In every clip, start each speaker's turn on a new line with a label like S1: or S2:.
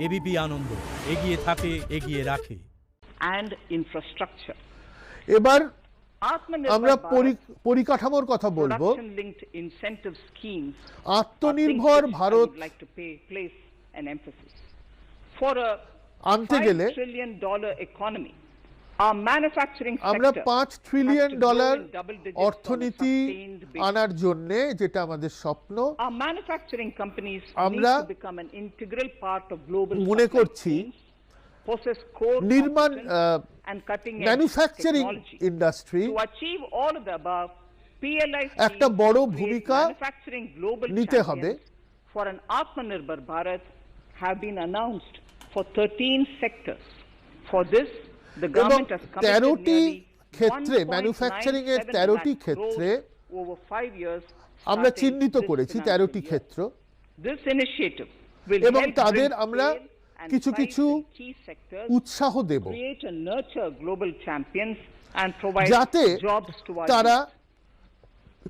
S1: ABP আনন্দ, এগিয়ে থাকে, এগিয়ে রাখে।
S2: And infrastructure.
S3: এবার আমরা পরিকাঠামোর কথা বলবো। আত্মনির্ভর ভারত আনতে গেলে আমরা $5 ট্রিলিয়ন অর্থনীতি আনার জন্য, যেটা আমাদের স্বপ্ন, আমরা মনে করছি ম্যানুফ্যাকচারিং ইন্ডাস্ট্রি একটা বড় ভূমিকা নিতে হবে।
S2: For an Atmanirbhar Bharat have been announced for 13 sectors. For this, the government has committed nearly
S3: ক্ষেত্রে ম্যানুফ্যাকচারিং এর 13টি ক্ষেত্রে
S2: over 5 years
S3: আমরা চিহ্নিত করেছি 13টি ক্ষেত্র।
S2: This initiative will
S3: এবং
S2: help
S3: তাদের আমরা কিছু কিছু উৎসাহ দেব যাতে তারা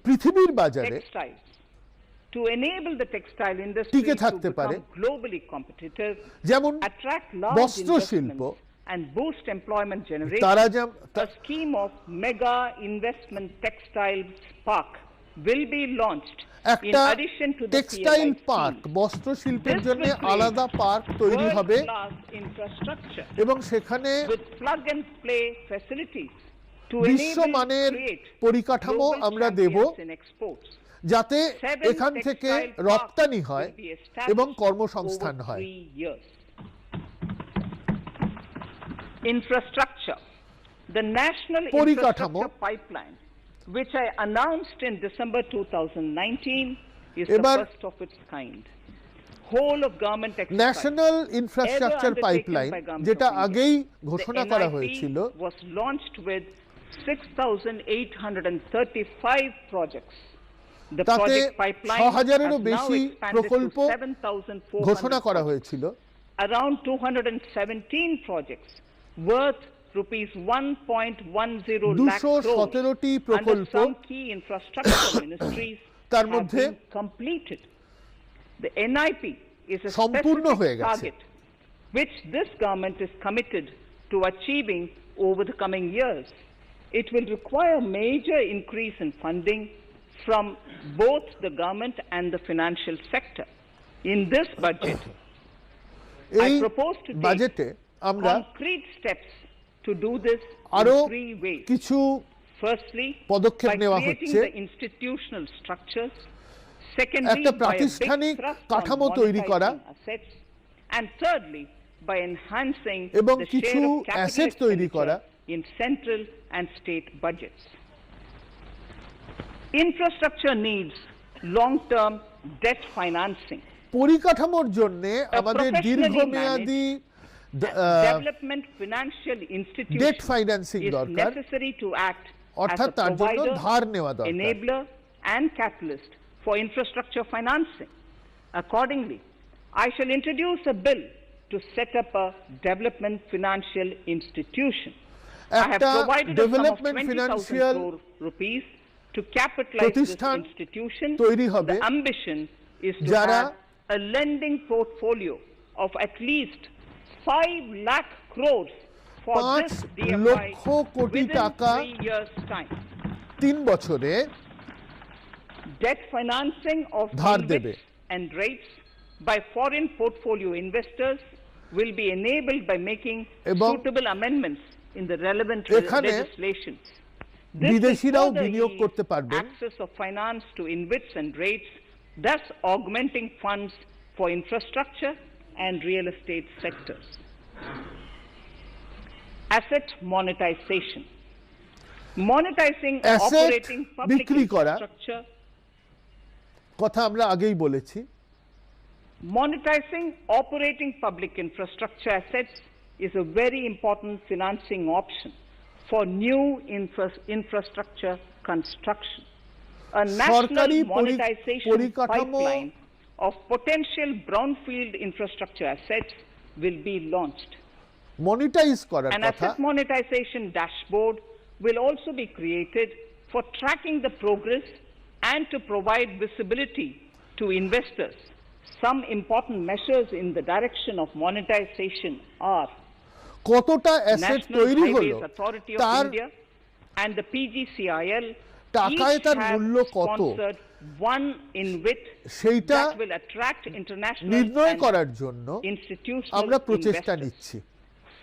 S3: পৃথিবীর বাজারে টিকে থাকতে পারে। যেমন বস্ত্র শিল্প, তারা
S2: a scheme of mega investment textiles park will be launched.
S3: একটা টেক্সটাইল পার্ক, বস্ত্র শিল্পের জন্য আলাদা পার্ক তৈরি হবে এবং সেখানে বিশ্বমানের পরিকাঠামো আমরা দেব যাতে এখান থেকে রপ্তানি হয় এবং কর্মসংস্থান হয়।
S2: Infrastructure. The national infrastructure pipeline, which I announced in December 2019, is the first of its kind. Whole of government exercise.
S3: National Infrastructure Pipeline, যেটা আগেই ঘোষণা করা হয়েছিল,
S2: was launched with 6,835 projects. The project pipeline has now expanded to 7,400
S3: ঘোষণা করা হয়েছিল।
S2: Around 217 projects worth rupees 1.10 lakh crores under some key infrastructure ministries
S3: তার
S2: have
S3: মধ্যে
S2: been completed. The NIP is a
S3: সম্পূর্ণ হয়ে
S2: specific
S3: গেছে,
S2: target which this government is committed to achieving over the coming years. It will require major increase in funding from both the government and the financial sector. In this budget, I propose to take concrete steps to do this in 3 ways.
S3: কিছু
S2: Firstly,
S3: পদক্ষেপ নেওয়া
S2: creating
S3: হচ্ছে,
S2: the institutional structures. Secondly,
S3: একটা
S2: by a big
S3: প্রাতিষ্ঠানিক
S2: thrust
S3: কাঠামো
S2: on
S3: তৈরি করা,
S2: monetizing assets. And thirdly, by enhancing
S3: এবং
S2: the
S3: কিছু
S2: share of capital
S3: অ্যাসেট তৈরি করা
S2: expenditure in central and state budgets. Infrastructure needs long-term debt financing.
S3: পরিকাঠামোর জন্য আমাদের দীর্ঘমেয়াদী
S2: Development financial institutions
S3: debt financing
S2: is
S3: দরকার,
S2: necessary to act as
S3: অর্থাৎ
S2: a
S3: তার জন্য
S2: provider,
S3: ধার নেওয়া দরকার।
S2: enabler and catalyst for infrastructure financing. Accordingly, I shall introduce a bill to set up a development financial institution. I have provided a sum of 20,000 crore rupees to capitalize this institution. The ambition is to have a lending portfolio of at least 5 lakh crores for this DFI within 3 years' time.
S3: 3 বছরে
S2: Debt financing of InvITs and rates by foreign portfolio investors will be enabled by making suitable amendments in the relevant legislation.
S3: বিদেশিরাও বিনিয়োগ করতে পারবেন।
S2: Access of finance to InvITs and rates, thus augmenting funds for infrastructure and real estate sectors. Asset monetization. Monetizing operating public infrastructure.
S3: কথা আমরা আগেই বলেছি।
S2: Monetizing operating public infrastructure assets is a very important financing option for new infrastructure construction. A national monetization pipeline of potential brownfield infrastructure assets will be launched. An asset monetization dashboard will also be created for tracking the progress and to provide visibility to investors some important measures in the direction of monetization are
S3: কতটা asset
S2: National
S3: তৈরি হলো
S2: Highways Authority of
S3: তার
S2: India and the PGCIL
S3: টাকায়
S2: each
S3: তার
S2: have
S3: মূল্য কত
S2: sponsored one InvIT
S3: সেইটা
S2: that will attract international
S3: নির্ণয়
S2: and
S3: করার জন্য
S2: institutional
S3: আমরা প্রচেষ্টা
S2: investors.
S3: নিচ্ছি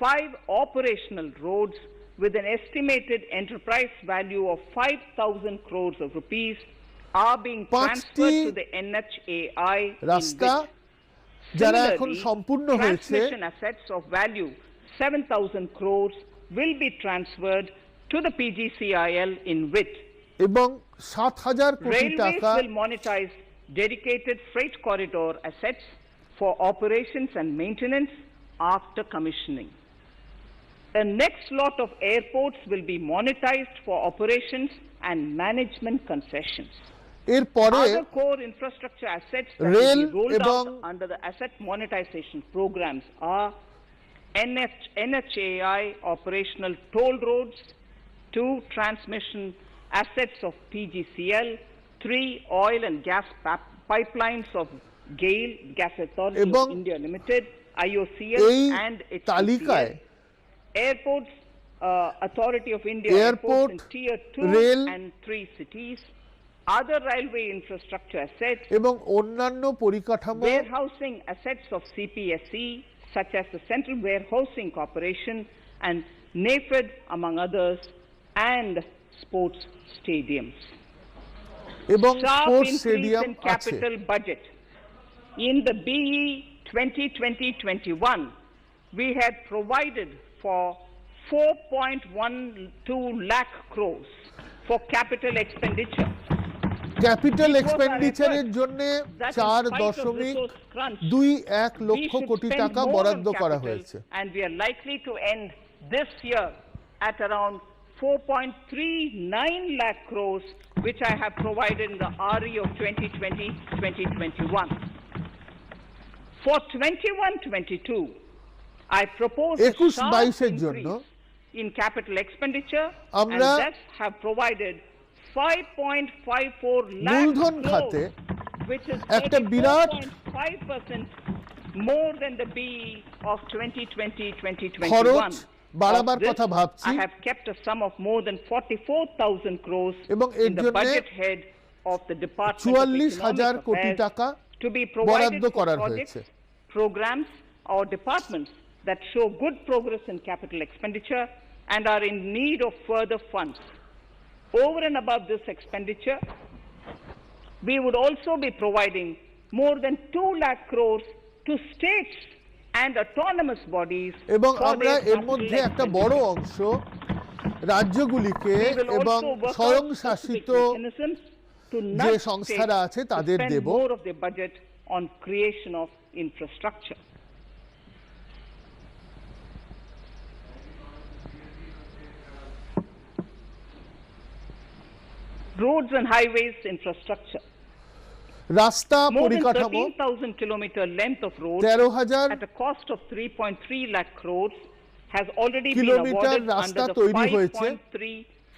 S2: 5 operational roads with an estimated enterprise value of 5,000 crores of rupees are being transferred to the NHAI
S3: রাস্তা
S2: InvIT.
S3: যারা এখন
S2: Similarly,
S3: সম্পূর্ণ হয়েছে
S2: transmission assets of value 7,000 crores will be transferred to the PGCIL InvIT.
S3: এবং 7,000 কোটি
S2: Railways
S3: টাকা
S2: will monetize dedicated freight corridor assets for operations and maintenance after commissioning. The next lot of airports will be monetized for operations and management concessions.
S3: এরপরে
S2: Other core infrastructure assets that
S3: Rail
S2: will be rolled
S3: এবং
S2: out under the asset monetization programs are NHAI operational toll roads, 2 transmission assets of PGCL, 3 oil and gas pipelines of GAIL, Gas Authority
S3: এবং
S2: of India Limited, IOCL
S3: এই
S2: and
S3: তালিকায়
S2: HPCL, Airports Authority of India
S3: Airport,
S2: airports in tier 2
S3: rail,
S2: and 3 cities, other railway infrastructure assets,
S3: এবং অন্যান্য পরিকাঠামো
S2: warehousing assets of CPSE such as the Central Warehousing Corporation and NAFED among others, and sports stadiums.
S3: এবং
S2: Sharp
S3: sports
S2: increase
S3: stadium
S2: in
S3: আছে
S2: capital budget. In the BE 2020-21, we had provided for 4.12 lakh crores for capital expenditure.
S3: Capital
S2: It was our
S3: এক্সপেন্ডিচারের
S2: effort
S3: জন্য
S2: that in
S3: 4.21
S2: crunch,
S3: লক্ষ
S2: we should
S3: কোটি
S2: spend
S3: টাকা
S2: more
S3: বরাদ্দ
S2: on
S3: করা
S2: capital,
S3: হয়েছে
S2: and we are likely to end this year at around 4.39 lakh crores, which I have provided in the RE of 2020-2021. For 21-22, I propose a
S3: 21-22
S2: sharp
S3: এর জন্য
S2: increase in capital expenditure and
S3: আমরা
S2: thus have provided 5.54 lakh
S3: মূলধন খাতে
S2: crores, which is
S3: একটা বিরাট
S2: 34.5% more than the BE of 2020-2021.
S3: খরচ বাড়াবার
S2: Of this,
S3: কথা ভাবছি
S2: I have kept a sum of more than 44,000 crores
S3: এবং এর
S2: in the
S3: জন্য
S2: budget head of the Department of
S3: 44,000
S2: Economic
S3: কোটি
S2: Affairs
S3: টাকা
S2: to be provided
S3: বরাদ্দ
S2: for
S3: করার
S2: projects,
S3: হয়েছে
S2: programs or departments that show good progress in capital expenditure and are in need of further funds. Over and above this expenditure, we would also be providing more than 2 lakh crores to states and autonomous bodies
S3: এবং
S2: for
S3: আমরা
S2: their
S3: এর
S2: capital
S3: মধ্যে একটা বড় অংশ রাজ্যগুলিকে
S2: We will
S3: এবং
S2: also work out
S3: স্বয়ংশাসিত
S2: specific mechanisms to
S3: যে
S2: nudge
S3: সংস্থারা
S2: states
S3: আছে
S2: to
S3: তাদের
S2: spend
S3: Dev
S2: more of their budget on creation of infrastructure. Roads and highways infrastructure.
S3: রাস্তা
S2: More than
S3: পরিকাঠামো
S2: 13,000 kilometer length of roads
S3: 13,000
S2: at a cost of 3.3 lakh crores has already been
S3: kilometre
S2: awarded
S3: রাস্তা
S2: under the
S3: তৈরি হয়েছে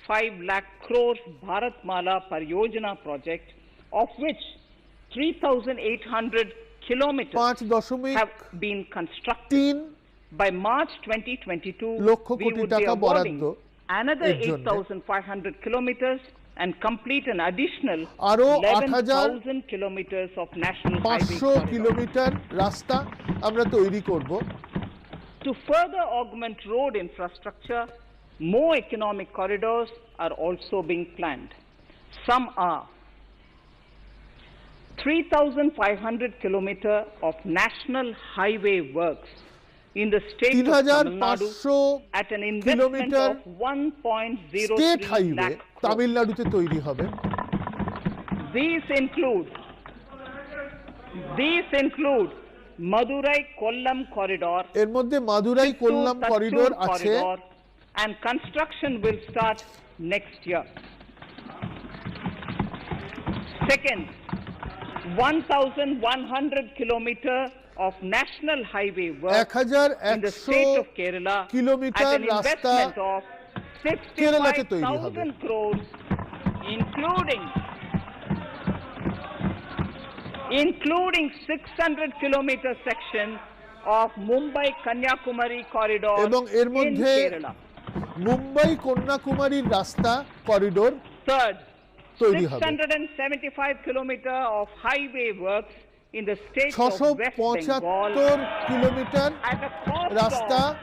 S2: 5.35 lakh crores Bharatmala Pariyojana project, of which 3,800 kilometers
S3: 5.3
S2: have been constructed. By March 2022,
S3: লক্ষ
S2: we
S3: কোটি
S2: would be
S3: টাকা
S2: awarding
S3: বরাদ্দ
S2: another
S3: এর জন্য।
S2: 8,500 kilometers and complete an additional
S3: আরো
S2: 11,000 kilometers of national highway
S3: 500
S2: corridor.
S3: Kilometre রাস্তা আমরা তৈরি করব
S2: To further augment road infrastructure, more economic corridors are also being planned. Some are 3,500 kilometer of national highway works in the state of Tamil Nadu
S3: 3,500
S2: at an investment
S3: kilometre
S2: of 1.03
S3: state highway
S2: lakh crores.
S3: তামিলনাড়ুতে তৈরি হবে
S2: These include Madurai Kollam corridor,
S3: এর মধ্যে Madurai Kollam
S2: Chittoor
S3: corridor
S2: Thatchur
S3: আছে
S2: corridor, and construction will start next year. Second, 1,100 kilometer of national highway work in the state of
S3: 1100
S2: Kerala at
S3: kilometre
S2: an
S3: রাস্তা
S2: investment of
S3: কেরালাতে তৈরি হবে
S2: 65,000 crores, including including 600-kilometer section of Mumbai-Kanyakumari corridor
S3: এবং এর
S2: in
S3: মধ্যে
S2: Kerala.
S3: Mumbai কন্যাকুমারীর রাস্তা corridor
S2: Third,
S3: তৈরি হবে
S2: 675-kilometer of highway works in the state of West Bengal
S3: 675 kilometre
S2: at a cost
S3: রাস্তা
S2: of